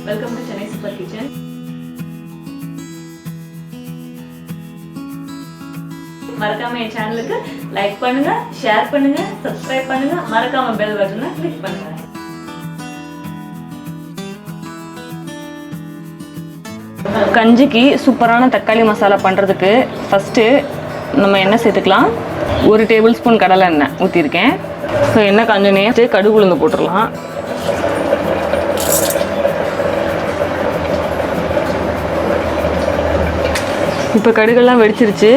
Welcome to Chennai Super Kitchen. மறக்காம என் சேனலுக்கு like பண்ணுங்க, ஷேர் பண்ணுங்க, சப்ஸ்கிரைப் பண்ணுங்க, மறக்காம பெல் பட்டனை கிளிக் பண்ணுங்க. கஞ்சிக்கு சூப்பரான தக்காளி மசாலா பண்றதுக்கு ஃபர்ஸ்ட் நம்ம எண்ணெய் சேர்த்துக்கலாம். 1 டேபிள் ஸ்பூன் கடலை எண்ணெய் ஊற்றிருக்கேன். ஸோ எண்ணெய் காஞ்சோனே கடுகு உளுந்து போட்டுடலாம். இப்போ கடுகெல்லாம் வெடிச்சிருச்சு.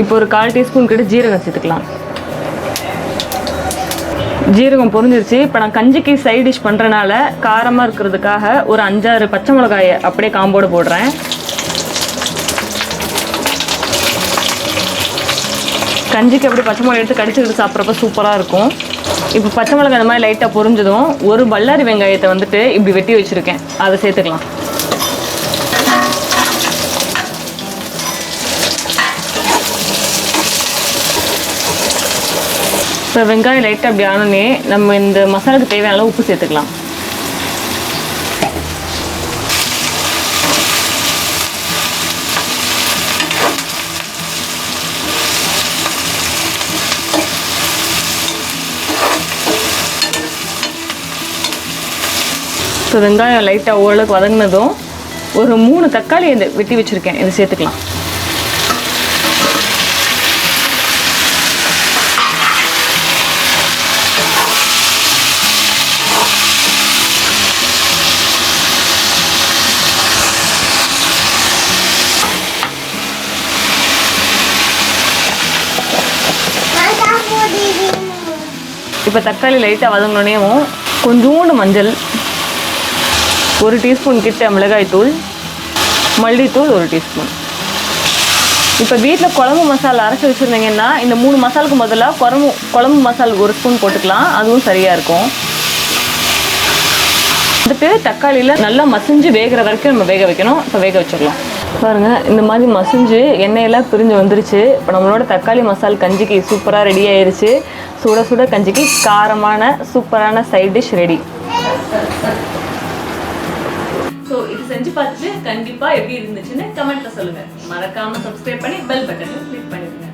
இப்போ ஒரு 1/4 டீஸ்பூன் கிட்ட ஜீரகம் சேர்த்துக்கலாம். ஜீரகம் பொரிஞ்சிருச்சு. இப்போ நான் கஞ்சிக்கு சைட் டிஷ் பண்ணுறனால காரமாக இருக்கிறதுக்காக ஒரு 5-6 பச்சை மிளகாயை அப்படியே காம்போடு போடுறேன். கஞ்சிக்கு அப்படியே பச்சை மிளகாய் எடுத்து கடிச்சிக்கிட்டு சாப்பிட்றப்ப சூப்பராக இருக்கும். இப்போ பச்சை மிளகாய் இந்த மாதிரி லைட்டாக பொரிஞ்சதும் ஒரு பல்லாரி வெங்காயத்தை வந்துட்டு இப்படி வெட்டி வச்சுருக்கேன், அதை சேர்த்துக்கலாம். இப்போ வெங்காயம் லைட்டாக அப்படி ஆனோடனே நம்ம இந்த மசாலாவுக்கு தேவையான அளவு உப்பு சேர்த்துக்கலாம். இப்போ வெங்காயம் லைட்டாக ஓரளவுக்கு வதங்கினதும் ஒரு 3 தக்காளி இந்த வெட்டி வச்சுருக்கேன், இதை சேர்த்துக்கலாம். இப்போ தக்காளி லைட்டாக வதங்கினோடனேவும் கொஞ்சோண்டு மஞ்சள், 1 டீஸ்பூன் கிட்ட மிளகாய்த்தூள், மல்லித்தூள் 1 டீஸ்பூன். இப்போ வீட்டில் குழம்பு மசாலா அரைச்சி வச்சுருந்தீங்கன்னா இந்த 3 மசாலுக்கு முதல்ல குழம்பு மசாலா 1 ஸ்பூன் போட்டுக்கலாம், அதுவும் சரியாக இருக்கும். வந்துட்டு தக்காளியில் நல்லா மசிஞ்சு வேகிற வரைக்கும் நம்ம வேக வைக்கணும். இப்போ வேக வச்சிடலாம். பாருங்கள், இந்த மாதிரி மசிஞ்சு எண்ணெயெல்லாம் பிரிஞ்சு வந்துருச்சு. இப்போ நம்மளோட தக்காளி மசால் கஞ்சிக்கு சூப்பராக ரெடி ஆயிடுச்சு. சுட சுட கஞ்சிக்கு காரமான சூப்பரான சைட் டிஷ் ரெடி. ஸோ இது செஞ்சு பார்த்துட்டு கண்டிப்பாக எப்படி இருந்துச்சுன்னு கமெண்ட்டில் சொல்லுங்கள். மறக்காமல் சப்ஸ்கிரைப் பண்ணி பெல் பட்டனை கிளிக் பண்ணிடுங்க.